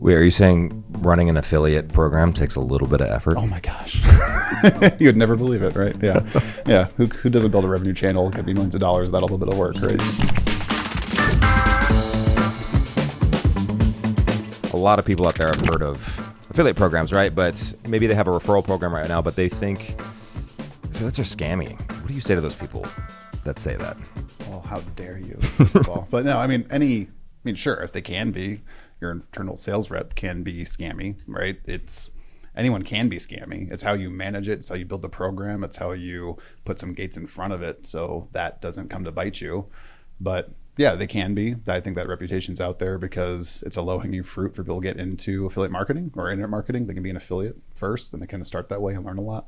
Wait, are you saying running an affiliate program takes a little bit of effort? Oh my gosh. You'd never believe it, right? Yeah. Yeah. Who doesn't build a revenue channel? Could be millions of dollars without a little bit of work, right? A lot of people out there have heard of affiliate programs, right? But maybe they have a referral program right now, but they think affiliates are scammy. What do you say to those people that say that? Well, how dare you, first of all. But no, sure, if they can be, your internal sales rep can be scammy, right? Anyone can be scammy. It's how you manage it. It's how you build the program. It's how you put some gates in front of it so that doesn't come to bite you. But yeah, they can be. I think that reputation's out there because it's a low-hanging fruit for people to get into affiliate marketing or internet marketing. They can be an affiliate first and they kind of start that way and learn a lot.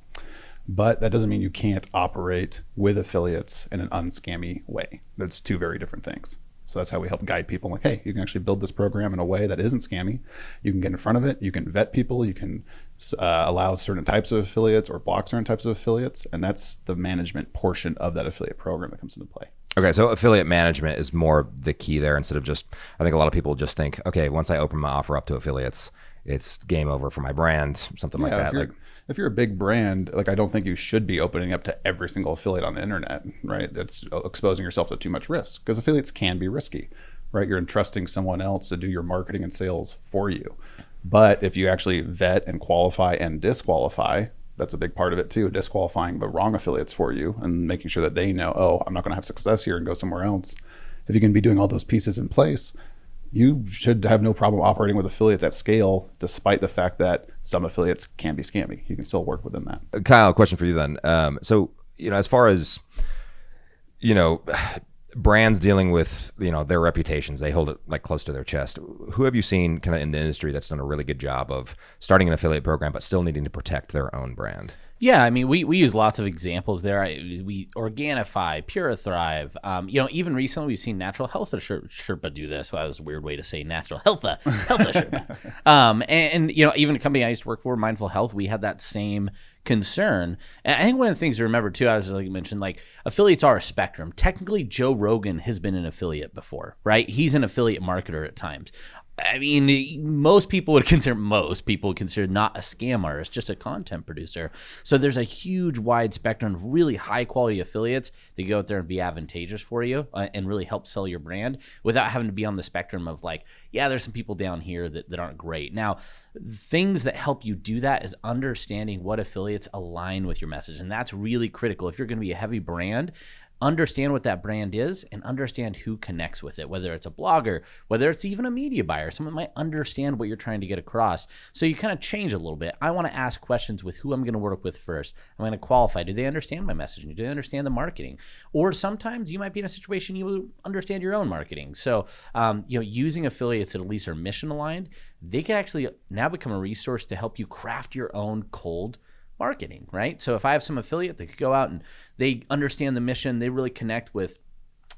But that doesn't mean you can't operate with affiliates in an unscammy way. That's two very different things. So that's how we help guide people like, hey, you can actually build this program in a way that isn't scammy. You can get in front of it. You can vet people. You can allow certain types of affiliates or block certain types of affiliates. And that's the management portion of that affiliate program that comes into play. Okay, so affiliate management is more the key there instead of just, I think a lot of people just think, okay, once I open my offer up to affiliates, it's game over for my brand, something like that. If you're a big brand, I don't think you should be opening up to every single affiliate on the internet, right? That's exposing yourself to too much risk because affiliates can be risky, right? You're entrusting someone else to do your marketing and sales for you. But if you actually vet and qualify and disqualify, that's a big part of it too, disqualifying the wrong affiliates for you and making sure that they know, oh, I'm not going to have success here and go somewhere else. If you can be doing all those pieces in place, you should have no problem operating with affiliates at scale, despite the fact that some affiliates can be scammy. You can still work within that. Kyle, a question for you then. So, as far as, brands dealing with, their reputations, they hold it close to their chest. Who have you seen kind of in the industry that's done a really good job of starting an affiliate program, but still needing to protect their own brand? Yeah, we use lots of examples there. We Organifi, Purithrive. Even recently we've seen Natural Health Sherpa do this. Well, that was a weird way to say Natural Health Sherpa. And even a company I used to work for, Mindful Health, we had that same concern. And I think one of the things to remember too, as you mentioned, affiliates are a spectrum. Technically, Joe Rogan has been an affiliate before, right? He's an affiliate marketer at times. Most people would consider not a scam artist, just a content producer. So there's a huge wide spectrum of really high quality affiliates that go out there and be advantageous for you and really help sell your brand without having to be on the spectrum of there's some people down here that aren't great. Now, things that help you do that is understanding what affiliates align with your message. And that's really critical. If you're going to be a heavy brand, understand what that brand is and understand who connects with it, whether it's a blogger, whether it's even a media buyer. Someone might understand what you're trying to get across. So you kind of change a little bit. I want to ask questions with who I'm going to work with first. I'm going to qualify. Do they understand my messaging? Do they understand the marketing? Or sometimes you might be in a situation you understand your own marketing. So, using affiliates that at least are mission aligned, they can actually now become a resource to help you craft your own cold marketing, right? So if I have some affiliate that could go out and they understand the mission, they really connect with,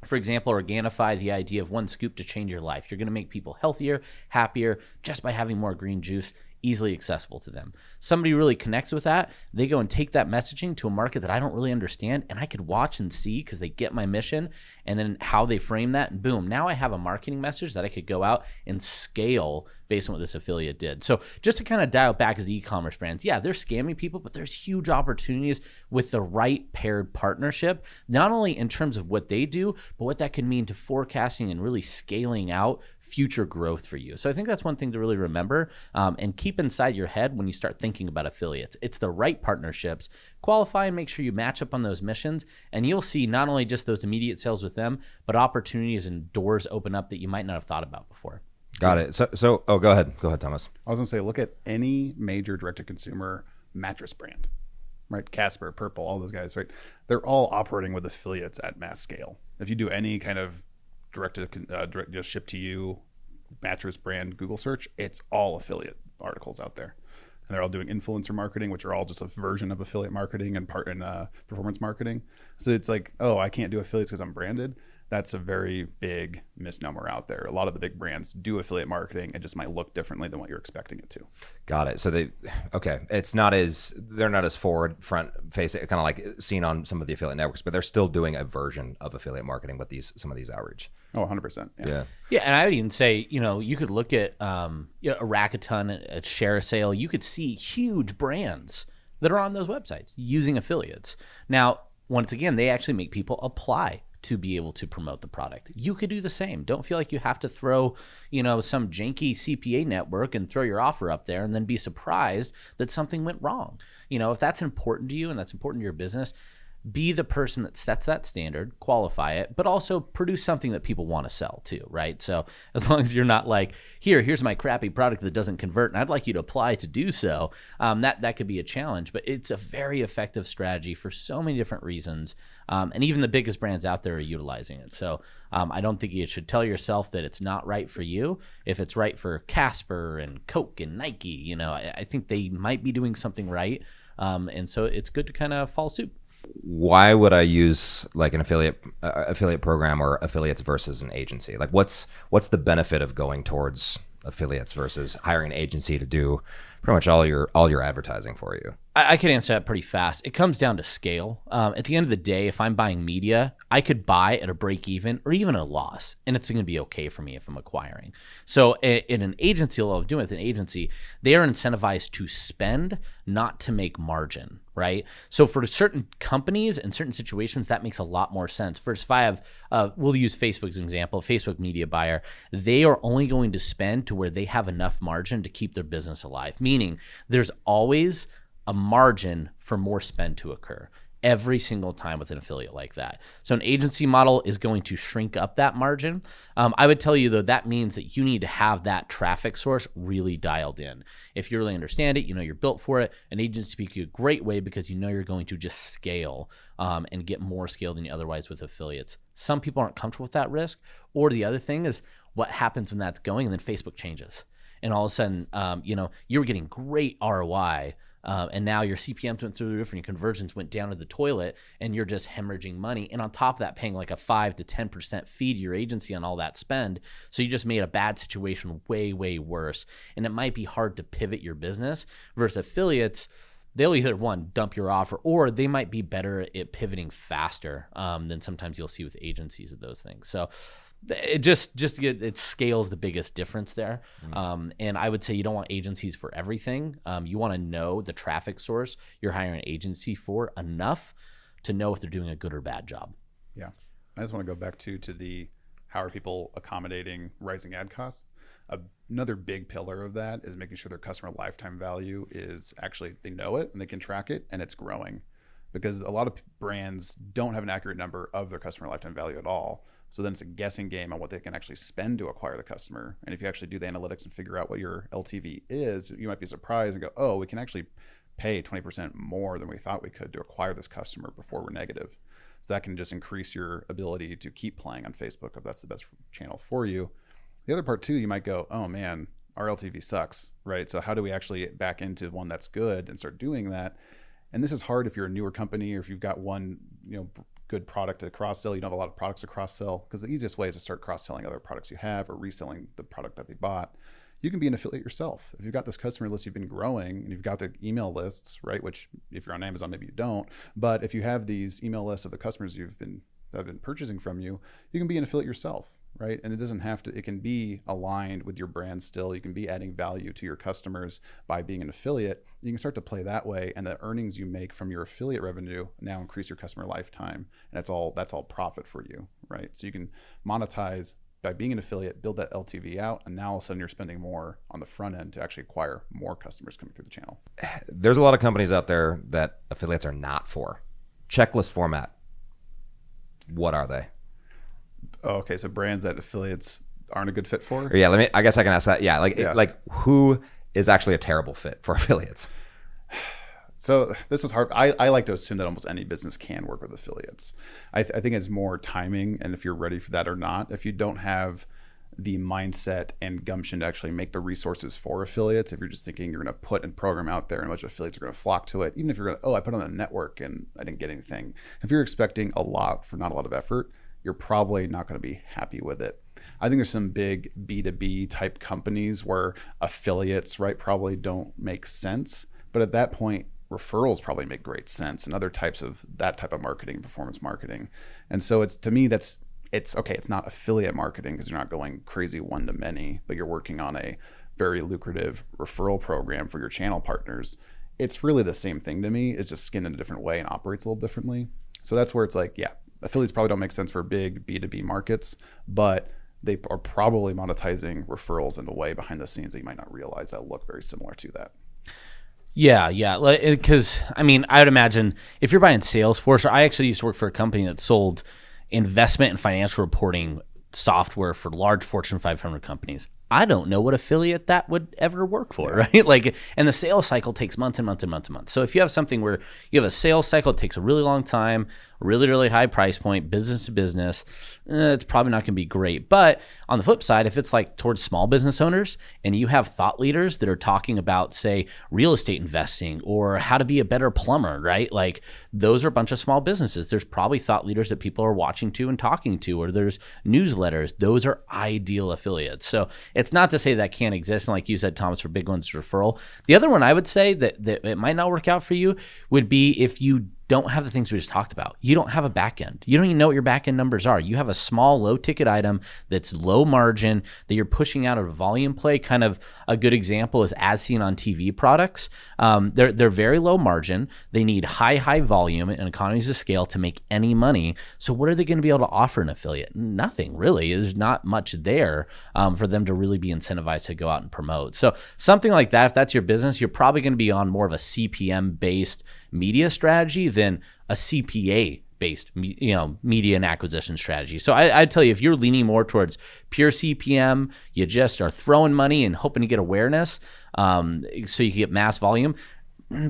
for example, Organifi, the idea of one scoop to change your life. You're going to make people healthier, happier, just by having more green juice easily accessible to them. Somebody really connects with that. They go and take that messaging to a market that I don't really understand, and I could watch and see because they get my mission and then how they frame that, and boom, now I have a marketing message that I could go out and scale based on what this affiliate did. So just to kind of dial back as e-commerce brands, yeah, they're scamming people, but there's huge opportunities with the right paired partnership, not only in terms of what they do, but what that can mean to forecasting and really scaling out future growth for you. So I think that's one thing to really remember and keep inside your head when you start thinking about affiliates. It's the right partnerships. Qualify and make sure you match up on those missions, and you'll see not only just those immediate sales with them, but opportunities and doors open up that you might not have thought about before. Got it. So go ahead, Thomas. I was going to say, look at any major direct-to-consumer mattress brand, right? Casper, Purple, all those guys, right? They're all operating with affiliates at mass scale. If you do any kind of direct ship to you mattress brand Google search, it's all affiliate articles out there, and they're all doing influencer marketing, which are all just a version of affiliate marketing and performance marketing. So it's oh, I can't do affiliates because I'm branded. That's a very big misnomer out there. A lot of the big brands do affiliate marketing. It just might look differently than what you're expecting it to. Got it. So they're not as front facing, kind of like seen on some of the affiliate networks, but they're still doing a version of affiliate marketing with some of these outreach. Oh, 100%. Yeah. Yeah, and I would even say, you could look at a Rakuten, at Share a Sale. You could see huge brands that are on those websites using affiliates. Now, once again, they actually make people apply to be able to promote the product. You could do the same. Don't feel like you have to throw, some janky CPA network and throw your offer up there and then be surprised that something went wrong. If that's important to you and that's important to your business, be the person that sets that standard, qualify it, but also produce something that people want to sell too, right? So as long as you're not like, here's my crappy product that doesn't convert, and I'd like you to apply to do so, that could be a challenge. But it's a very effective strategy for so many different reasons, and even the biggest brands out there are utilizing it. So I don't think you should tell yourself that it's not right for you. If it's right for Casper and Coke and Nike, I think they might be doing something right, and so it's good to kind of follow suit. Why would I use like an affiliate program or affiliates versus an agency? Like what's the benefit of going towards affiliates versus hiring an agency to do pretty much all your advertising for you? I could answer that pretty fast. It comes down to scale. At the end of the day, if I'm buying media, I could buy at a break even or even a loss, and it's going to be okay for me if I'm acquiring. So in an agency, what I'm doing with an agency, they are incentivized to spend, not to make margin, right? So for certain companies and certain situations, that makes a lot more sense. First, if I have, we'll use Facebook as an example, a Facebook media buyer, they are only going to spend to where they have enough margin to keep their business alive, meaning there's always a margin for more spend to occur every single time with an affiliate like that. So an agency model is going to shrink up that margin. I would tell you, though, that means that you need to have that traffic source really dialed in. If you really understand it, you're built for it, an agency can be a great way because you're going to just scale and get more scale than you otherwise with affiliates. Some people aren't comfortable with that risk. Or the other thing is what happens when that's going and then Facebook changes. And all of a sudden, you were getting great ROI, and now your CPMs went through the roof and your conversions went down to the toilet, and you're just hemorrhaging money. And on top of that, paying like a 5 to 10% fee to your agency on all that spend. So you just made a bad situation way, way worse. And it might be hard to pivot your business versus affiliates. They'll either dump your offer, or they might be better at pivoting faster than sometimes you'll see with agencies of those things. So it it scales the biggest difference there. And I would say you don't want agencies for everything. You want to know the traffic source you're hiring an agency for enough to know if they're doing a good or bad job. Yeah. I just want to go back to the how are people accommodating rising ad costs. Another big pillar of that is making sure their customer lifetime value is actually, they know it and they can track it and it's growing, because a lot of brands don't have an accurate number of their customer lifetime value at all. So then it's a guessing game on what they can actually spend to acquire the customer. And if you actually do the analytics and figure out what your LTV is, you might be surprised and go, oh, we can actually pay 20% more than we thought we could to acquire this customer before we're negative. So that can just increase your ability to keep playing on Facebook if that's the best channel for you. The other part too, you might go, oh man, our LTV sucks, right? So how do we actually back into one that's good and start doing that? And this is hard if you're a newer company or if you've got one, good product to cross-sell. You don't have a lot of products to cross-sell, because the easiest way is to start cross-selling other products you have or reselling the product that they bought. You can be an affiliate yourself. If you've got this customer list you've been growing and you've got the email lists, right? Which if you're on Amazon, maybe you don't. But if you have these email lists of the customers that have been purchasing from you, you can be an affiliate yourself, right? And it doesn't have to, it can be aligned with your brand still. You can be adding value to your customers by being an affiliate. You can start to play that way, and the earnings you make from your affiliate revenue now increase your customer lifetime, and that's all profit for you, right? So you can monetize by being an affiliate, build that LTV out, and now all of a sudden you're spending more on the front end to actually acquire more customers coming through the channel. There's a lot of companies out there that affiliates are not for. Checklist format. What are they? Oh, okay. So brands that affiliates aren't a good fit for? Yeah, I guess I can ask that. Yeah, like who is actually a terrible fit for affiliates? So this is hard. I like to assume that almost any business can work with affiliates. I think it's more timing and if you're ready for that or not. If you don't have the mindset and gumption to actually make the resources for affiliates, if you're just thinking you're going to put a program out there and a bunch of affiliates are going to flock to it, even if you're going to, I put on a network and I didn't get anything. If you're expecting a lot for not a lot of effort, you're probably not going to be happy with it. I think there's some big B2B type companies where affiliates, right, probably don't make sense. But at that point, referrals probably make great sense, and other types of that type of marketing, performance marketing. And so it's, to me, it's okay. It's not affiliate marketing because you're not going crazy one to many, but you're working on a very lucrative referral program for your channel partners. It's really the same thing to me. It's just skinned in a different way and operates a little differently. So that's where it's like, yeah, affiliates probably don't make sense for big B2B markets, but they are probably monetizing referrals in a way behind the scenes that you might not realize that look very similar to that. Yeah. Because, I mean, I would imagine if you're buying Salesforce, or I actually used to work for a company that sold investment and financial reporting software for large Fortune 500 companies. I don't know what affiliate that would ever work for, right? Like, and the sales cycle takes months and months and months and months. So if you have something where you have a sales cycle, it takes a really long time, really, really high price point, business to business, it's probably not going to be great. But on the flip side, if it's like towards small business owners and you have thought leaders that are talking about, say, real estate investing or how to be a better plumber, right? Like, those are a bunch of small businesses. There's probably thought leaders that people are watching to and talking to, or there's newsletters. Those are ideal affiliates. So it's not to say that can't exist. And like you said, Thomas, for big ones, referral. The other one I would say that it might not work out for you would be if you don't have the things we just talked about. You don't have a back end. You don't even know what your back end numbers are. You have a small, low ticket item that's low margin that you're pushing out of a volume play. Kind of a good example is as seen on TV products. They're very low margin. They need high volume and economies of scale to make any money. So what are they going to be able to offer an affiliate? Nothing really. There's not much there for them to really be incentivized to go out and promote. So something like that, if that's your business, you're probably going to be on more of a CPM based media strategy than a CPA based, media and acquisition strategy. So I'd tell you, if you're leaning more towards pure CPM, you just are throwing money and hoping to get awareness, so you can get mass volume,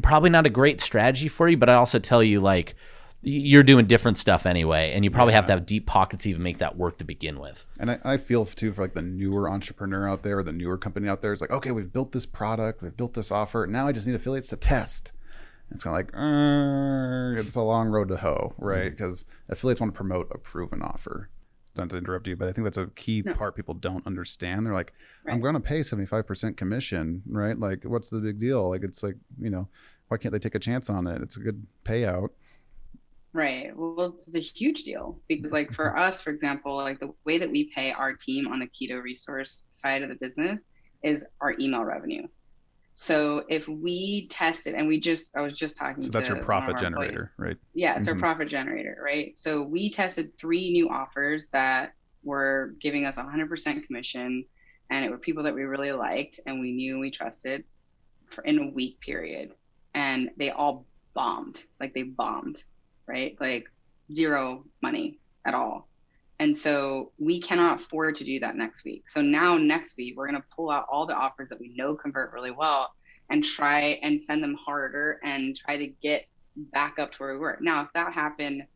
probably not a great strategy for you. But I also tell you, like, you're doing different stuff anyway, and you probably have to have deep pockets to even make that work to begin with. And I feel too for like the newer entrepreneur out there or the newer company out there. It's like, okay, we've built this product, we've built this offer. Now I just need affiliates to test. It's kind of like, it's a long road to hoe, right? Because affiliates want to promote a proven offer. Not to interrupt you, but I think that's a key part people don't understand. They're like, I'm going to pay 75% commission, right? Like, what's the big deal? Like, it's like, why can't they take a chance on it? It's a good payout. Right. Well, it's a huge deal because, like, for us, for example, like the way that we pay our team on the keto resource side of the business is our email revenue. So if we test it, and I was just talking to, so that's your profit generator, right? Yeah, it's our profit generator, right? So we tested 3 new offers that were giving us 100% commission, and it were people that we really liked and we knew and we trusted in a week period, and they all bombed. Like, they bombed, right? Like, zero money at all. And so we cannot afford to do that next week. So now next week, we're going to pull out all the offers that we know convert really well and try and send them harder and try to get back up to where we were. Now, if that happened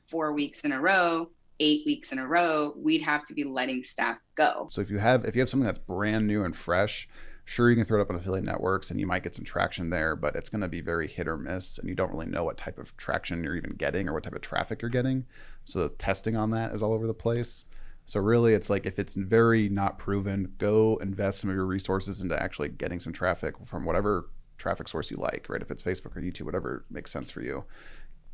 4 weeks in a row, 8 weeks in a row, we'd have to be letting staff go. So if you have something that's brand new and fresh, sure, you can throw it up on affiliate networks and you might get some traction there, but it's going to be very hit or miss, and you don't really know what type of traction you're even getting or what type of traffic you're getting. So the testing on that is all over the place. So really, it's like, if it's very not proven, go invest some of your resources into actually getting some traffic from whatever traffic source you like, right? If it's Facebook or YouTube, whatever makes sense for you.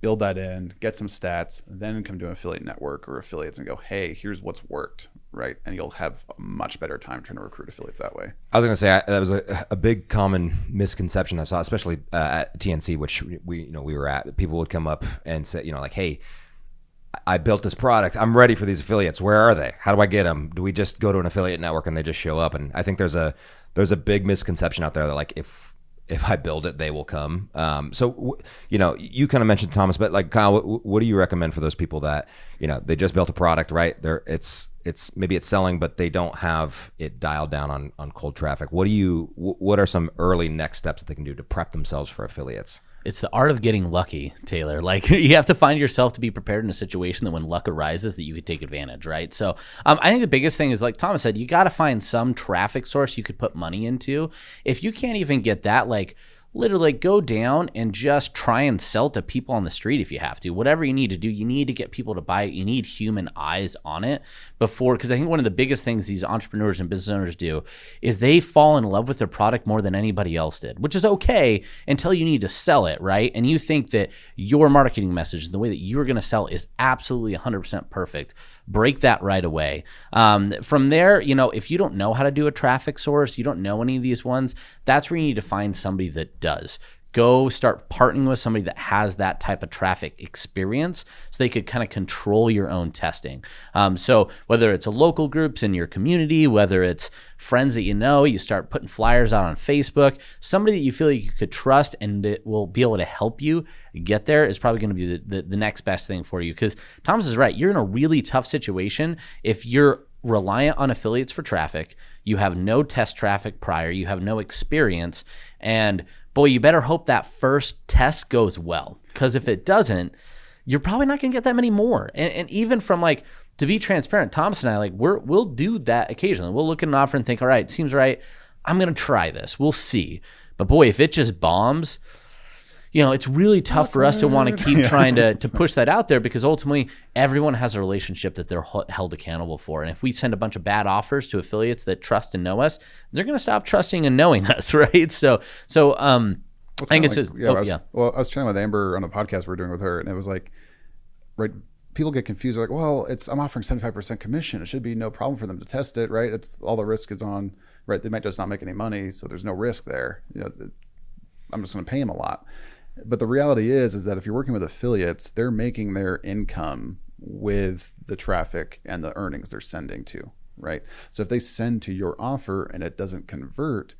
Build that in, get some stats, then come to an affiliate network or affiliates and go, hey, here's what's worked, right? And you'll have a much better time trying to recruit affiliates that way. I was going to say that was a big common misconception I saw, especially at TNC, which we were at. People would come up and say, like, hey, I built this product. I'm ready for these affiliates. Where are they? How do I get them? Do we just go to an affiliate network and they just show up? And I think there's a big misconception out there that, like, if I build it, they will come. So, you kind of mentioned, Thomas, but like, Kyle, what do you recommend for those people that, they just built a product, right? It's maybe it's selling, but they don't have it dialed down on cold traffic. What are some early next steps that they can do to prep themselves for affiliates? It's the art of getting lucky, Taylor. Like, you have to find yourself to be prepared in a situation that when luck arises that you could take advantage, right? So I think the biggest thing is, like Thomas said, you got to find some traffic source you could put money into. If you can't even get that, like, literally go down and just try and sell to people on the street if you have to. Whatever you need to do, you need to get people to buy it. You need human eyes on it before, because I think one of the biggest things these entrepreneurs and business owners do is they fall in love with their product more than anybody else did, which is okay until you need to sell it, right? And you think that your marketing message, the way that you're going to sell is absolutely 100% perfect. Break that right away. From there, if you don't know how to do a traffic source, you don't know any of these ones, that's where you need to find somebody that does. Go start partnering with somebody that has that type of traffic experience so they could kind of control your own testing. So whether it's a local groups in your community, whether it's friends that you start putting flyers out on Facebook, somebody that you feel like you could trust and that will be able to help you get there is probably going to be the next best thing for you. Because Thomas is right. You're in a really tough situation if you're reliant on affiliates for traffic, you have no test traffic prior, you have no experience, and boy, you better hope that first test goes well, because if it doesn't, you're probably not going to get that many more. And even from to be transparent, Thomas and I, we'll do that occasionally. We'll look at an offer and think, all right, it seems right. I'm going to try this. We'll see. But boy, if it just bombs, it's really tough for us to want to keep trying to push that out there, because ultimately everyone has a relationship that they're held accountable for. And if we send a bunch of bad offers to affiliates that trust and know us, they're going to stop trusting and knowing us, right? So I think it's just, I was chatting with Amber on a podcast we were doing with her, and it was like, right, people get confused. They're like, well, I'm offering 75% commission. It should be no problem for them to test it, right? It's all the risk is on, right? They might just not make any money, so there's no risk there. I'm just going to pay them a lot. But the reality is that if you're working with affiliates, they're making their income with the traffic and the earnings they're sending to, right? So if they send to your offer and it doesn't convert,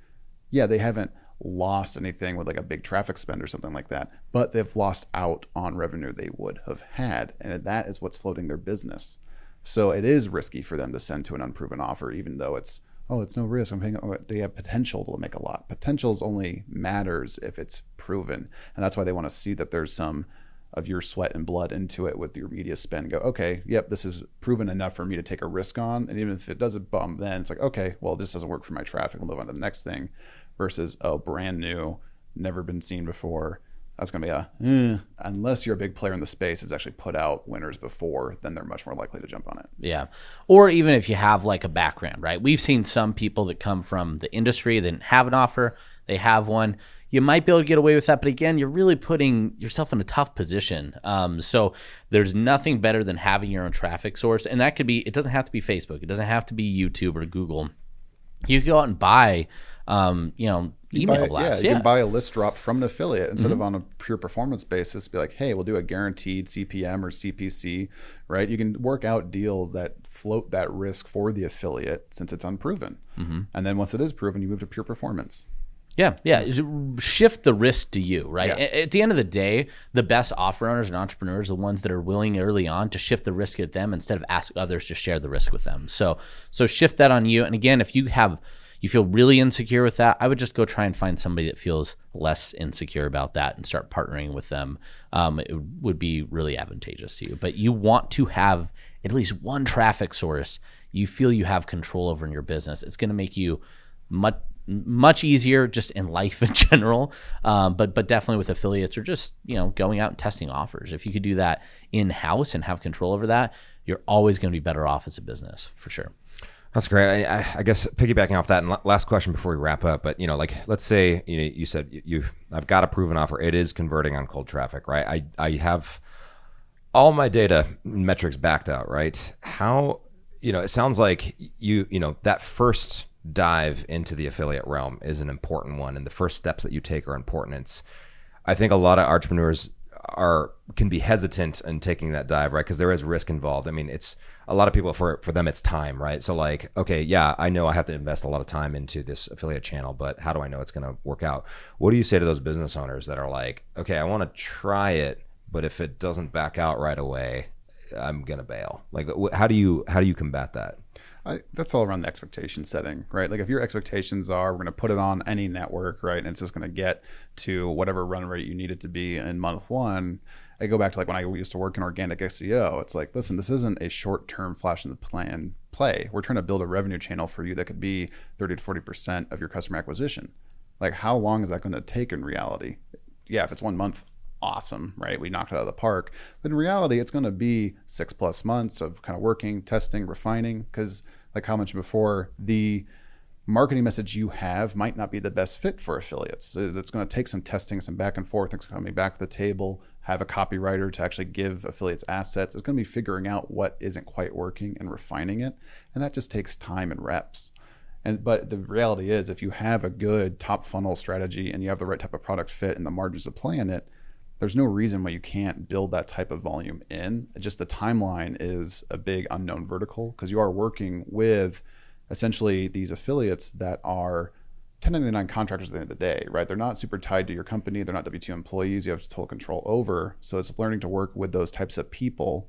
they haven't lost anything with a big traffic spend or something like that, but they've lost out on revenue they would have had. And that is what's floating their business. So it is risky for them to send to an unproven offer, even though it's no risk. I'm paying. They have potential to make a lot. Potentials only matters if it's proven, and that's why they want to see that there's some of your sweat and blood into it with your media spend. Go, okay, yep, this is proven enough for me to take a risk on, and even if it doesn't bump, then it's like, okay, well, this doesn't work for my traffic. We'll move on to the next thing. Versus, brand new, never been seen before. That's going to be unless you're a big player in the space that's actually put out winners before, then they're much more likely to jump on it. Yeah. Or even if you have a background, right? We've seen some people that come from the industry, they didn't have an offer, they have one. You might be able to get away with that, but again, you're really putting yourself in a tough position. So there's nothing better than having your own traffic source. And that could be, it doesn't have to be Facebook. It doesn't have to be YouTube or Google. You can go out and buy, email blasts. You can buy a list drop from an affiliate instead of on a pure performance basis. Be like, hey, we'll do a guaranteed CPM or CPC, right? You can work out deals that float that risk for the affiliate since it's unproven. And then once it is proven, you move to pure performance. Yeah. Shift the risk to you, right? Yeah. At the end of the day, the best offer owners and entrepreneurs are the ones that are willing early on to shift the risk at them instead of ask others to share the risk with them. So shift that on you. And again, if you feel really insecure with that, I would just go try and find somebody that feels less insecure about that and start partnering with them. It would be really advantageous to you. But you want to have at least one traffic source you feel you have control over in your business. It's going to make you much easier just in life in general, but definitely with affiliates or just going out and testing offers. If you could do that in-house and have control over that, you're always going to be better off as a business for sure. That's great. I guess piggybacking off that, and last question before we wrap up, but let's say you said I've got a proven offer. It is converting on cold traffic, right? I have all my data metrics backed out, right? How it sounds like that first dive into the affiliate realm is an important one, and the first steps that you take are important. I think a lot of entrepreneurs can be hesitant in taking that dive, right? Because there is risk involved. I mean, it's a lot of people for them it's time, right? So okay, yeah, I know I have to invest a lot of time into this affiliate channel, but how do I know it's going to work out? What do you say to those business owners that are like, okay, I want to try it, but if it doesn't back out right away, I'm going to bail? How do you combat that? That's all around the expectation setting, right? If your expectations are, we're going to put it on any network, right? And it's just going to get to whatever run rate you need it to be in month one. I go back to when I used to work in organic SEO. It's listen, this isn't a short-term flash in the pan play. We're trying to build a revenue channel for you that could be 30 to 40% of your customer acquisition. Like, how long is that going to take in reality? Yeah, if it's 1 month, awesome, right? We knocked it out of the park. But in reality, it's going to be 6+ months of kind of working, testing, refining, because like how I mentioned before, the marketing message you have might not be the best fit for affiliates. So that's going to take some testing, some back and forth, things coming back to the table, have a copywriter to actually give affiliates assets. It's going to be figuring out what isn't quite working and refining it. And that just takes time and reps. But the reality is, if you have a good top funnel strategy and you have the right type of product fit and the margins to play in it, there's no reason why you can't build that type of volume in. Just the timeline is a big unknown vertical, because you are working with essentially these affiliates that are 1099 contractors at the end of the day, right? They're not super tied to your company. They're not W2 employees you have total control over. So it's learning to work with those types of people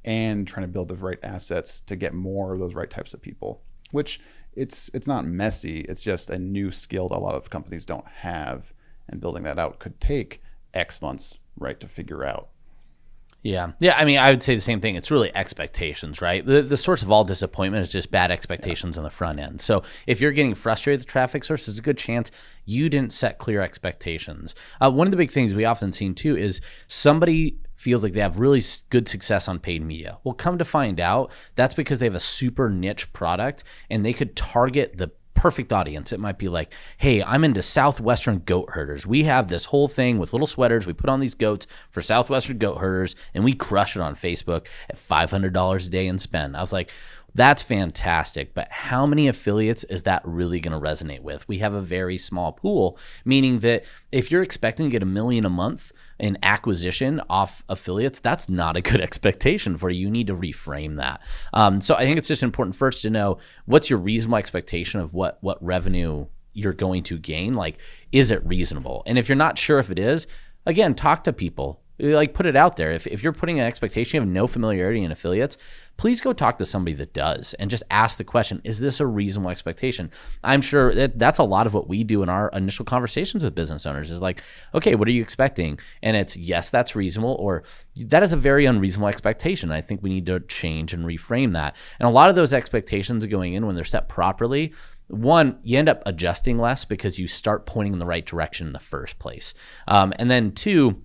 and trying to build the right assets to get more of those right types of people, which it's not messy. It's just a new skill that a lot of companies don't have. And building that out could take X months, right, to figure out. Yeah. I mean, I would say the same thing. It's really expectations, right? The source of all disappointment is just bad expectations on the front end. So if you're getting frustrated with the traffic source, there's a good chance you didn't set clear expectations. One of the big things we often seen too is somebody feels like they have really good success on paid media. Well, come to find out, that's because they have a super niche product and they could target the perfect audience. It might be like, hey, I'm into Southwestern goat herders. We have this whole thing with little sweaters. We put on these goats for Southwestern goat herders, and we crush it on Facebook at $500 a day in spend. I was like, that's fantastic, but how many affiliates is that really going to resonate with? We have a very small pool, meaning that if you're expecting to get $1 million a month in acquisition off affiliates, that's not a good expectation for you. You need to reframe that. So I think it's just important first to know what's your reasonable expectation of what revenue you're going to gain. Like, is it reasonable? And if you're not sure if it is, again, talk to people. Like, put it out there. If you're putting an expectation, you have no familiarity in affiliates, please go talk to somebody that does and just ask the question, is this a reasonable expectation? I'm sure that's a lot of what we do in our initial conversations with business owners is like, okay, what are you expecting? And it's, yes, that's reasonable, or that is a very unreasonable expectation. I think we need to change and reframe that. And a lot of those expectations going in when they're set properly, one, you end up adjusting less because you start pointing in the right direction in the first place. And then two,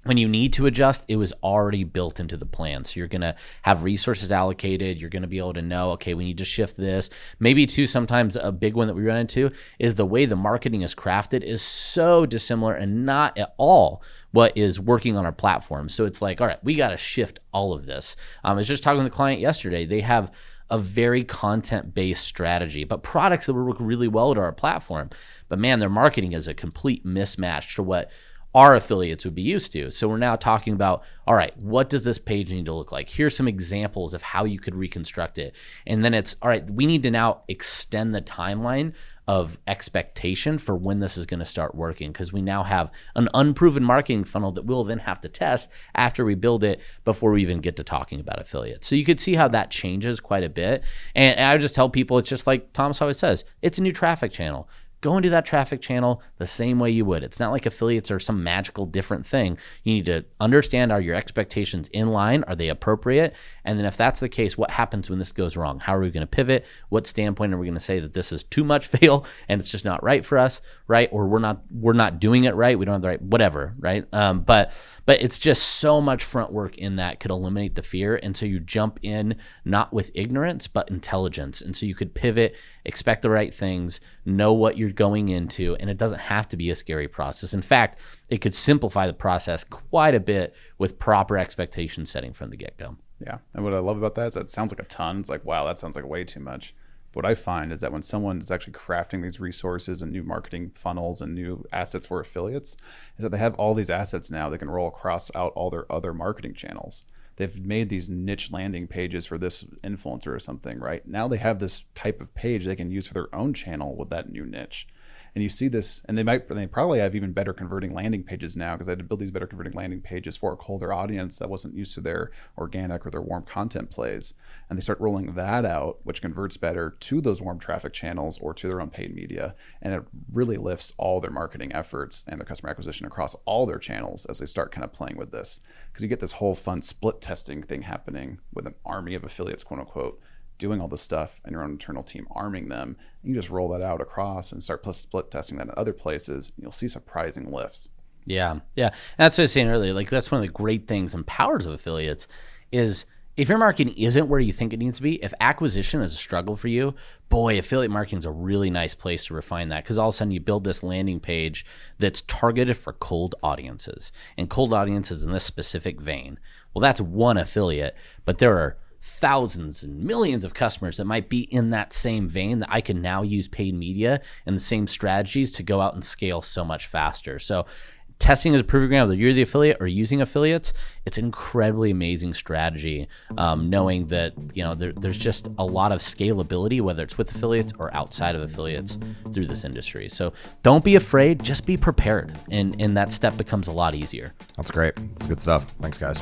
when you need to adjust, it was already built into the plan. So you're going to have resources allocated. You're going to be able to know, okay, we need to shift this. Maybe too, sometimes a big one that we run into is the way the marketing is crafted is so dissimilar and not at all what is working on our platform. So it's like, all right, we got to shift all of this. I was just talking to the client yesterday. They have a very content-based strategy, but products that work really well to our platform. But man, their marketing is a complete mismatch to what our affiliates would be used to. So we're now talking about, all right, what does this page need to look like? Here's some examples of how you could reconstruct it. And then it's, all right, we need to now extend the timeline of expectation for when this is going to start working, because we now have an unproven marketing funnel that we'll then have to test after we build it before we even get to talking about affiliates. So you could see how that changes quite a bit. And I would just tell people, it's just like Thomas always says, it's a new traffic channel. Go into that traffic channel the same way you would. It's not like affiliates are some magical different thing. You need to understand, are your expectations in line? Are they appropriate? And then if that's the case, what happens when this goes wrong? How are we going to pivot? What standpoint are we going to say that this is too much fail and it's just not right for us, right? Or we're not doing it right. We don't have the right, whatever, right? But it's just so much front work in that could eliminate the fear. And so you jump in not with ignorance, but intelligence. And so you could pivot, expect the right things, know what you're going into, and it doesn't have to be a scary process. In fact, it could simplify the process quite a bit with proper expectation setting from the get-go. Yeah. And what I love about that is that it sounds like a ton. It's like, wow, that sounds like way too much. But what I find is that when someone is actually crafting these resources and new marketing funnels and new assets for affiliates, is that they have all these assets now that can roll across out all their other marketing channels. They've made these niche landing pages for this influencer or something, right? Now they have this type of page they can use for their own channel with that new niche. And you see this, and they probably have even better converting landing pages now, because they had to build these better converting landing pages for a colder audience that wasn't used to their organic or their warm content plays. And they start rolling that out, which converts better to those warm traffic channels or to their own paid media. And it really lifts all their marketing efforts and their customer acquisition across all their channels as they start kind of playing with this. Because you get this whole fun split testing thing happening with an army of affiliates, quote unquote, doing all this stuff and your own internal team arming them, you can just roll that out across and start split testing that in other places, and you'll see surprising lifts. Yeah. That's what I was saying earlier. Like, that's one of the great things and powers of affiliates is if your marketing isn't where you think it needs to be, if acquisition is a struggle for you, boy, affiliate marketing is a really nice place to refine that, because all of a sudden you build this landing page that's targeted for cold audiences, and cold audiences in this specific vein. Well, that's one affiliate, but there are thousands and millions of customers that might be in that same vein that I can now use paid media and the same strategies to go out and scale so much faster. So testing is a proving ground, whether you're the affiliate or using affiliates, it's an incredibly amazing strategy, knowing that there's just a lot of scalability, whether it's with affiliates or outside of affiliates through this industry. So don't be afraid, just be prepared, and that step becomes a lot easier. That's great. That's good stuff. Thanks, guys.